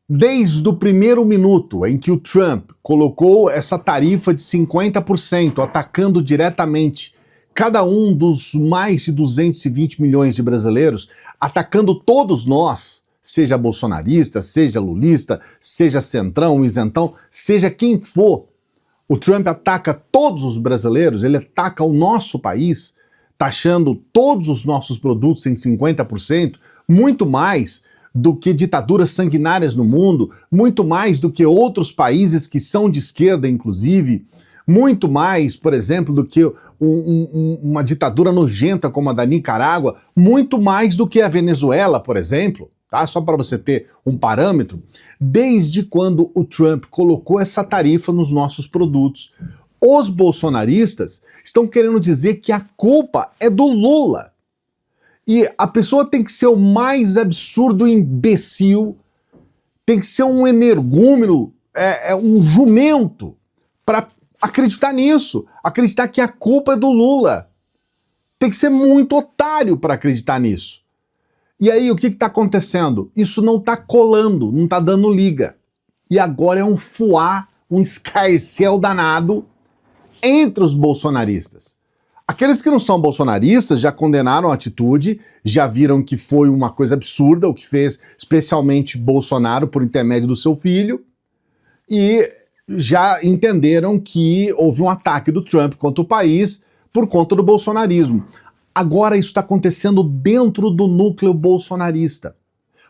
Desde o primeiro minuto em que o Trump colocou essa tarifa de 50%, atacando diretamente cada um dos mais de 220 milhões de brasileiros, atacando todos nós, seja bolsonarista, seja lulista, seja centrão, isentão, seja quem for, o Trump ataca todos os brasileiros, ele ataca o nosso país, taxando todos os nossos produtos em 50%, muito mais do que ditaduras sanguinárias no mundo, muito mais do que outros países que são de esquerda, inclusive, muito mais, por exemplo, do que uma ditadura nojenta como a da Nicarágua, muito mais do que a Venezuela, por exemplo, tá? Só para você ter um parâmetro. Desde quando o Trump colocou essa tarifa nos nossos produtos, os bolsonaristas estão querendo dizer que a culpa é do Lula. E a pessoa tem que ser o mais absurdo imbecil, tem que ser um energúmeno, um jumento, para acreditar nisso, acreditar que a culpa é do Lula. Tem que ser muito otário para acreditar nisso. E aí, o que está acontecendo? Isso não está colando, não está dando liga. E agora é um fuá, um escarcéu danado entre os bolsonaristas. Aqueles que não são bolsonaristas já condenaram a atitude, já viram que foi uma coisa absurda o que fez especialmente Bolsonaro por intermédio do seu filho, e já entenderam que houve um ataque do Trump contra o país por conta do bolsonarismo. Agora isso está acontecendo dentro do núcleo bolsonarista.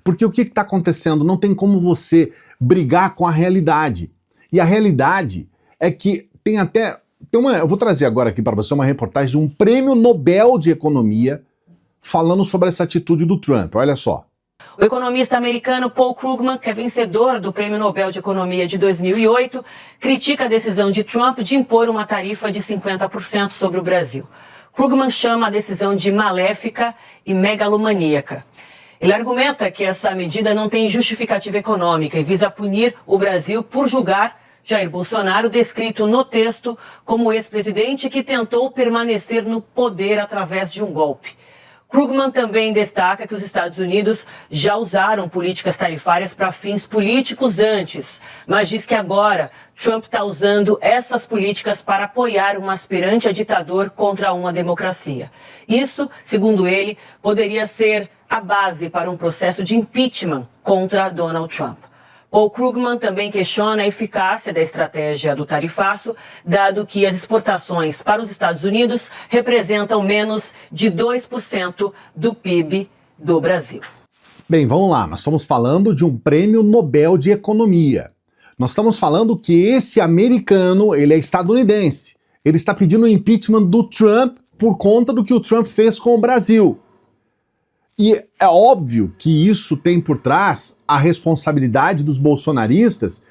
Porque o que está acontecendo? Não tem como você brigar com a realidade. E a realidade é que tem até... eu vou trazer agora aqui para você uma reportagem de um prêmio Nobel de Economia falando sobre essa atitude do Trump. Olha só. O economista americano Paul Krugman, que é vencedor do Prêmio Nobel de Economia de 2008, critica a decisão de Trump de impor uma tarifa de 50% sobre o Brasil. Krugman chama a decisão de maléfica e megalomaníaca. Ele argumenta que essa medida não tem justificativa econômica e visa punir o Brasil por julgar Jair Bolsonaro, descrito no texto como o ex-presidente que tentou permanecer no poder através de um golpe. Krugman também destaca que os Estados Unidos já usaram políticas tarifárias para fins políticos antes, mas diz que agora Trump está usando essas políticas para apoiar um aspirante a ditador contra uma democracia. Isso, segundo ele, poderia ser a base para um processo de impeachment contra Donald Trump. Paul Krugman também questiona a eficácia da estratégia do tarifaço, dado que as exportações para os Estados Unidos representam menos de 2% do PIB do Brasil. Bem, vamos lá, nós estamos falando de um prêmio Nobel de Economia. Nós estamos falando que esse americano, ele é estadunidense. Ele está pedindo o impeachment do Trump por conta do que o Trump fez com o Brasil. E é óbvio que isso tem por trás a responsabilidade dos bolsonaristas,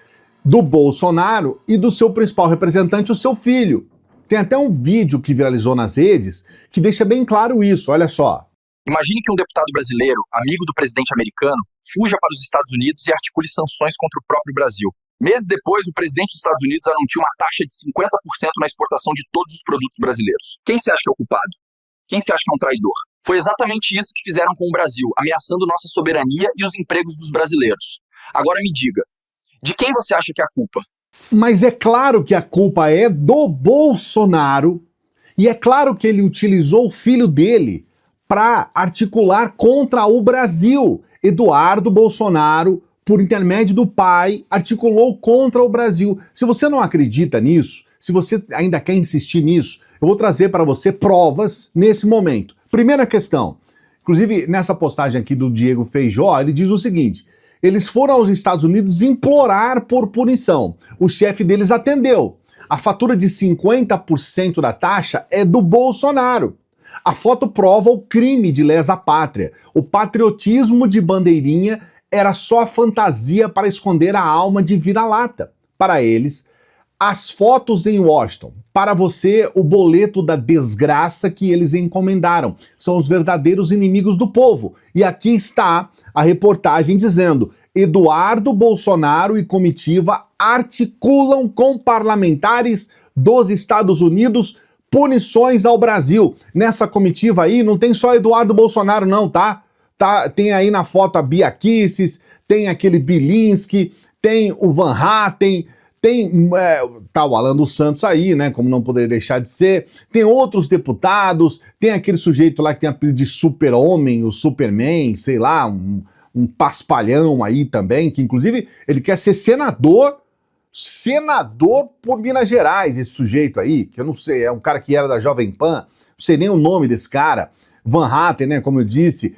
do Bolsonaro e do seu principal representante, o seu filho. Tem até um vídeo que viralizou nas redes que deixa bem claro isso, olha só. Imagine que um deputado brasileiro, amigo do presidente americano, fuja para os Estados Unidos e articule sanções contra o próprio Brasil. Meses depois, o presidente dos Estados Unidos anuncia uma taxa de 50% na exportação de todos os produtos brasileiros. Quem você acha que é o culpado? Quem você acha que é um traidor? Foi exatamente isso que fizeram com o Brasil, ameaçando nossa soberania e os empregos dos brasileiros. Agora me diga, de quem você acha que é a culpa? Mas é claro que a culpa é do Bolsonaro, e é claro que ele utilizou o filho dele para articular contra o Brasil. Eduardo Bolsonaro, por intermédio do pai, articulou contra o Brasil. Se você não acredita nisso, se você ainda quer insistir nisso, eu vou trazer para você provas nesse momento. Primeira questão, inclusive nessa postagem aqui do Diego Feijó, ele diz o seguinte: eles foram aos Estados Unidos implorar por punição. O chefe deles atendeu. A fatura de 50% da taxa é do Bolsonaro. A foto prova o crime de lesa pátria. O patriotismo de bandeirinha era só a fantasia para esconder a alma de vira-lata. Para eles, as fotos em Washington, para você, o boleto da desgraça que eles encomendaram. São os verdadeiros inimigos do povo. E aqui está a reportagem dizendo: Eduardo Bolsonaro e comitiva articulam com parlamentares dos Estados Unidos punições ao Brasil. Nessa comitiva aí não tem só Eduardo Bolsonaro não, tá? Tem aí na foto a Bia Kicis, tem aquele Bilinski, tem o Van Hatten, tem tá o Alan dos Santos aí, né, como não poderia deixar de ser, tem outros deputados, tem aquele sujeito lá que tem apelido de Super-Homem, o Superman, sei lá, um paspalhão aí também, que inclusive ele quer ser senador por Minas Gerais, esse sujeito aí, que eu não sei, é um cara que era da Jovem Pan, não sei nem o nome desse cara, Van Hatten, né, como eu disse,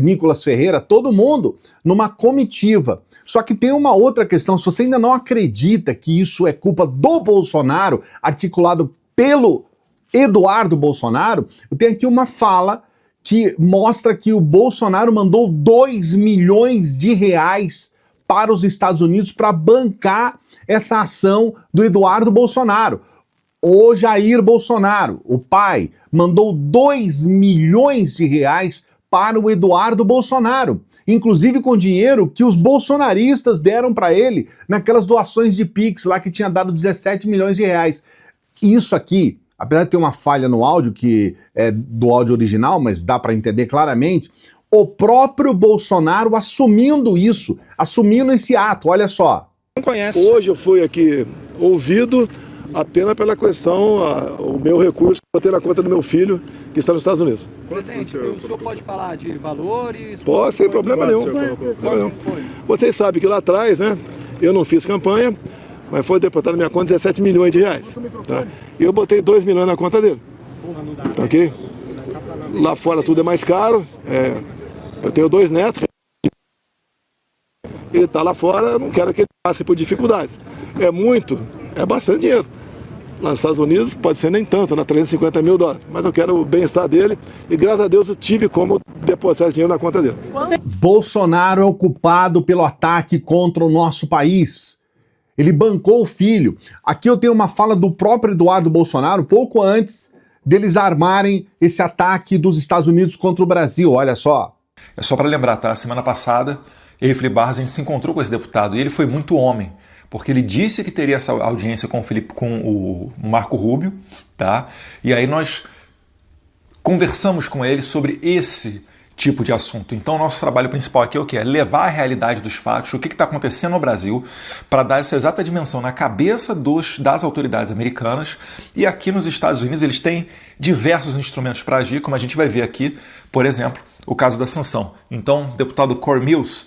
Nicolas Ferreira, todo mundo numa comitiva. Só que tem uma outra questão, se você ainda não acredita que isso é culpa do Bolsonaro, articulado pelo Eduardo Bolsonaro, eu tenho aqui uma fala que mostra que o Bolsonaro mandou 2 milhões de reais para os Estados Unidos para bancar essa ação do Eduardo Bolsonaro. O Jair Bolsonaro, o pai, mandou 2 milhões de reais para o Eduardo Bolsonaro, inclusive com dinheiro que os bolsonaristas deram para ele naquelas doações de Pix lá que tinha dado 17 milhões de reais. Isso aqui, apesar de ter uma falha no áudio, que é do áudio original, mas dá para entender claramente, o próprio Bolsonaro assumindo isso, assumindo esse ato, olha só. Não conhece. Hoje eu fui aqui ouvido apenas pela questão, o meu recurso que eu botei na conta do meu filho, que está nos Estados Unidos. Presidente, o senhor pode falar de valores? Pode, sem problema nenhum. Vocês sabem que lá atrás, né, eu não fiz campanha, mas foi depositado na minha conta 17 milhões de reais. Tá? E eu botei 2 milhões na conta dele. Tá ok? Lá fora tudo é mais caro. Eu tenho 2 netos. Ele está lá fora, eu não quero que ele passe por dificuldades. É bastante dinheiro. Lá nos Estados Unidos pode ser nem tanto, na 350 mil dólares. Mas eu quero o bem-estar dele e graças a Deus eu tive como depositar esse dinheiro na conta dele. Bolsonaro é o culpado pelo ataque contra o nosso país. Ele bancou o filho. Aqui eu tenho uma fala do próprio Eduardo Bolsonaro, pouco antes deles armarem esse ataque dos Estados Unidos contra o Brasil. Olha só. É só para lembrar, tá? Semana passada, eu e Felipe Barros, a gente se encontrou com esse deputado e ele foi muito homem, porque ele disse que teria essa audiência com o Marco Rubio, tá? E aí nós conversamos com ele sobre esse tipo de assunto. Então, nosso trabalho principal aqui é o quê? É levar a realidade dos fatos, o que está acontecendo no Brasil, para dar essa exata dimensão na cabeça das autoridades americanas. E aqui nos Estados Unidos eles têm diversos instrumentos para agir, como a gente vai ver aqui, por exemplo, o caso da sanção. Então, deputado Corey Mills,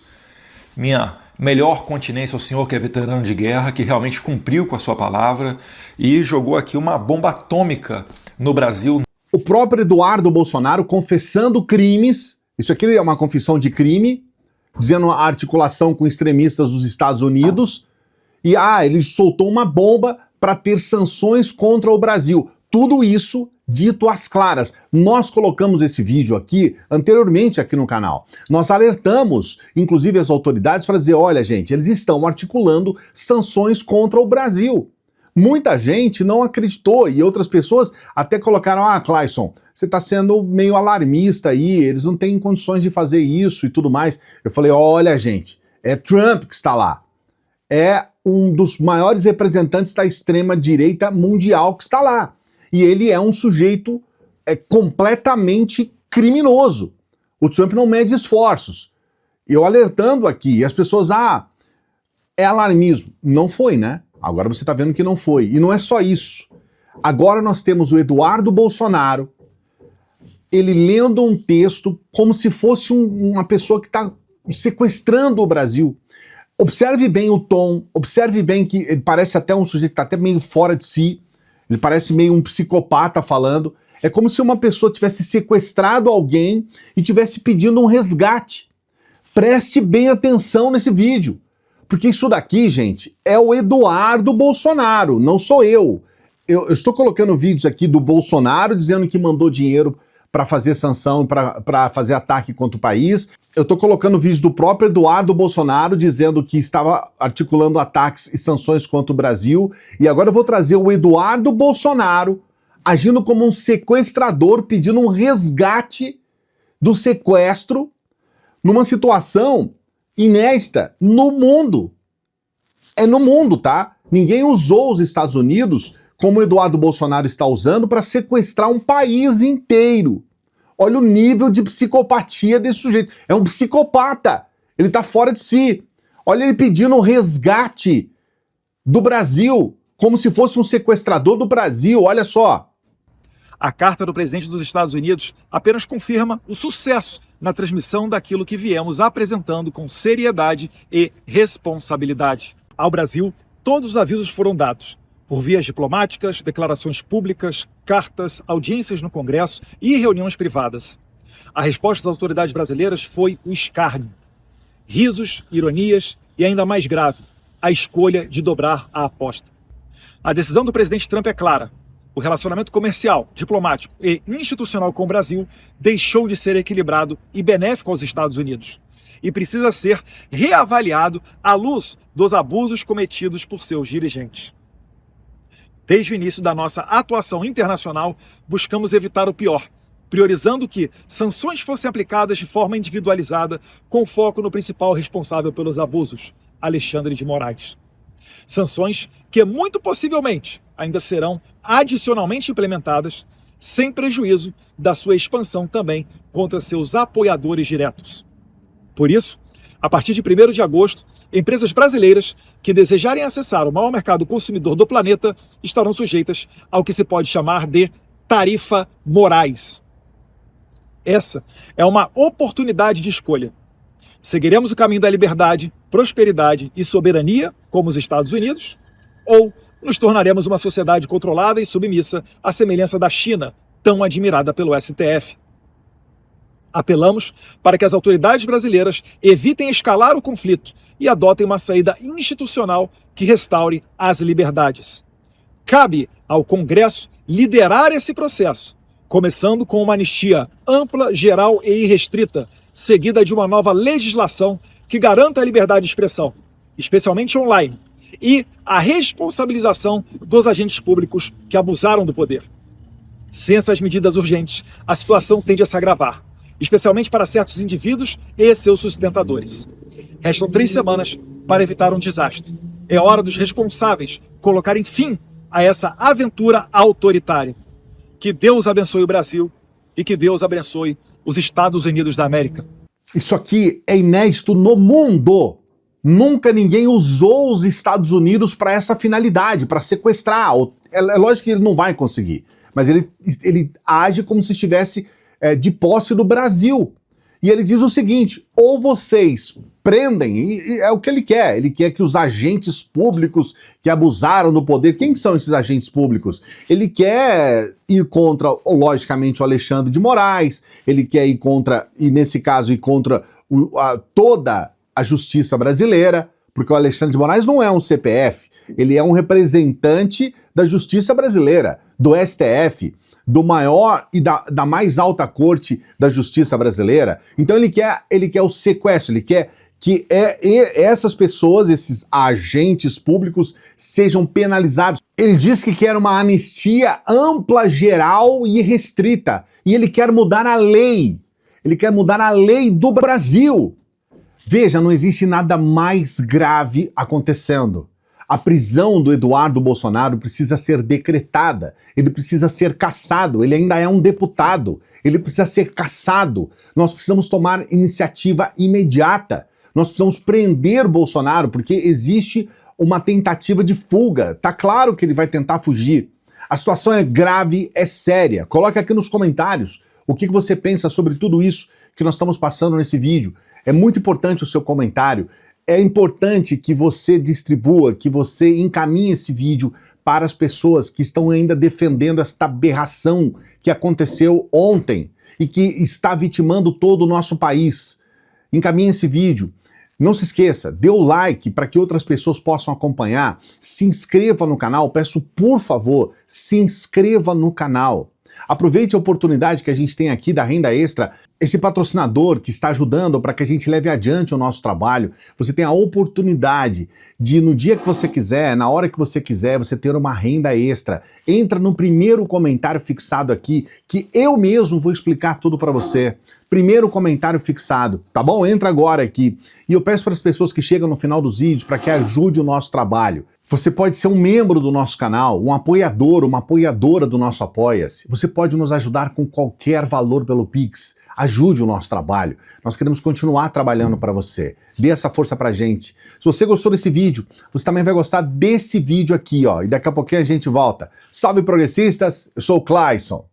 minha melhor continência ao senhor que é veterano de guerra, que realmente cumpriu com a sua palavra e jogou aqui uma bomba atômica no Brasil. O próprio Eduardo Bolsonaro confessando crimes, isso aqui é uma confissão de crime, dizendo a articulação com extremistas dos Estados Unidos, e ele soltou uma bomba para ter sanções contra o Brasil. Tudo isso dito às claras. Nós colocamos esse vídeo aqui anteriormente aqui no canal. Nós alertamos, inclusive, as autoridades para dizer, olha, gente, eles estão articulando sanções contra o Brasil. Muita gente não acreditou e outras pessoas até colocaram, Clayson, você está sendo meio alarmista aí, eles não têm condições de fazer isso e tudo mais. Eu falei, olha, gente, é Trump que está lá. É um dos maiores representantes da extrema-direita mundial que está lá. E ele é um sujeito completamente criminoso. O Trump não mede esforços. Eu alertando aqui, e as pessoas, é alarmismo. Não foi, né? Agora você está vendo que não foi. E não é só isso. Agora nós temos o Eduardo Bolsonaro, ele lendo um texto como se fosse uma pessoa que está sequestrando o Brasil. Observe bem o tom, observe bem que ele parece até um sujeito que está até meio fora de si, ele parece meio um psicopata falando. É como se uma pessoa tivesse sequestrado alguém e tivesse pedindo um resgate. Preste bem atenção nesse vídeo. Porque isso daqui, gente, é o Eduardo Bolsonaro, não sou eu. Eu estou colocando vídeos aqui do Bolsonaro dizendo que mandou dinheiro para fazer sanção, para fazer ataque contra o país. Eu estou colocando vídeos do próprio Eduardo Bolsonaro dizendo que estava articulando ataques e sanções contra o Brasil. E agora eu vou trazer o Eduardo Bolsonaro agindo como um sequestrador, pedindo um resgate do sequestro numa situação inédita no mundo. É no mundo, tá? Ninguém usou os Estados Unidos como o Eduardo Bolsonaro está usando para sequestrar um país inteiro. Olha o nível de psicopatia desse sujeito. É um psicopata. Ele está fora de si. Olha ele pedindo o resgate do Brasil, como se fosse um sequestrador do Brasil, olha só. A carta do presidente dos Estados Unidos apenas confirma o sucesso na transmissão daquilo que viemos apresentando com seriedade e responsabilidade. Ao Brasil, todos os avisos foram dados, por vias diplomáticas, declarações públicas, cartas, audiências no Congresso e reuniões privadas. A resposta das autoridades brasileiras foi o escárnio. Risos, ironias e, ainda mais grave, a escolha de dobrar a aposta. A decisão do presidente Trump é clara. O relacionamento comercial, diplomático e institucional com o Brasil deixou de ser equilibrado e benéfico aos Estados Unidos e precisa ser reavaliado à luz dos abusos cometidos por seus dirigentes. Desde o início da nossa atuação internacional, buscamos evitar o pior, priorizando que sanções fossem aplicadas de forma individualizada, com foco no principal responsável pelos abusos, Alexandre de Moraes. Sanções que, muito possivelmente, ainda serão adicionalmente implementadas, sem prejuízo da sua expansão também contra seus apoiadores diretos. Por isso, a partir de 1º de agosto, empresas brasileiras que desejarem acessar o maior mercado consumidor do planeta estarão sujeitas ao que se pode chamar de tarifa Moraes. Essa é uma oportunidade de escolha. Seguiremos o caminho da liberdade, prosperidade e soberania, como os Estados Unidos, ou nos tornaremos uma sociedade controlada e submissa à semelhança da China, tão admirada pelo STF. Apelamos para que as autoridades brasileiras evitem escalar o conflito e adotem uma saída institucional que restaure as liberdades. Cabe ao Congresso liderar esse processo, começando com uma anistia ampla, geral e irrestrita, seguida de uma nova legislação que garanta a liberdade de expressão, especialmente online, e a responsabilização dos agentes públicos que abusaram do poder. Sem essas medidas urgentes, a situação tende a se agravar, especialmente para certos indivíduos e seus sustentadores. Restam 3 semanas para evitar um desastre. É hora dos responsáveis colocarem fim a essa aventura autoritária. Que Deus abençoe o Brasil e que Deus abençoe os Estados Unidos da América. Isso aqui é inédito no mundo. Nunca ninguém usou os Estados Unidos para essa finalidade, para sequestrar. É lógico que ele não vai conseguir, mas ele age como se estivesse de posse do Brasil. E ele diz o seguinte: ou vocês prendem, e é o que ele quer que os agentes públicos que abusaram do poder, quem são esses agentes públicos? Ele quer ir contra, logicamente, o Alexandre de Moraes, ele quer ir contra, e nesse caso, ir contra toda a justiça brasileira, porque o Alexandre de Moraes não é um CPF, ele é um representante da justiça brasileira, do STF, do maior e da mais alta corte da justiça brasileira. Então ele quer o sequestro, ele quer que essas pessoas, esses agentes públicos, sejam penalizados. Ele diz que quer uma anistia ampla, geral e restrita. E ele quer mudar a lei. Ele quer mudar a lei do Brasil. Veja, não existe nada mais grave acontecendo. A prisão do Eduardo Bolsonaro precisa ser decretada, ele precisa ser cassado, ele ainda é um deputado, ele precisa ser cassado. Nós precisamos tomar iniciativa imediata, nós precisamos prender Bolsonaro, porque existe uma tentativa de fuga. Tá claro que ele vai tentar fugir. A situação é grave, é séria. Coloque aqui nos comentários o que você pensa sobre tudo isso que nós estamos passando nesse vídeo. É muito importante o seu comentário. É importante que você distribua, que você encaminhe esse vídeo para as pessoas que estão ainda defendendo esta aberração que aconteceu ontem e que está vitimando todo o nosso país. Encaminhe esse vídeo. Não se esqueça, dê o like para que outras pessoas possam acompanhar. Se inscreva no canal, peço por favor, se inscreva no canal. Aproveite a oportunidade que a gente tem aqui da Renda Extra, esse patrocinador que está ajudando para que a gente leve adiante o nosso trabalho. Você tem a oportunidade de, no dia que você quiser, na hora que você quiser, você ter uma renda extra. Entra no primeiro comentário fixado aqui, que eu mesmo vou explicar tudo para você. Primeiro comentário fixado, tá bom? Entra agora aqui. E eu peço para as pessoas que chegam no final dos vídeos para que ajude o nosso trabalho. Você pode ser um membro do nosso canal, um apoiador, uma apoiadora do nosso Apoia-se. Você pode nos ajudar com qualquer valor pelo Pix. ajude o nosso trabalho. Nós queremos continuar trabalhando para você. Dê essa força pra gente. Se você gostou desse vídeo, você também vai gostar desse vídeo aqui, ó. E daqui a pouquinho a gente volta. Salve progressistas, eu sou o Clayson.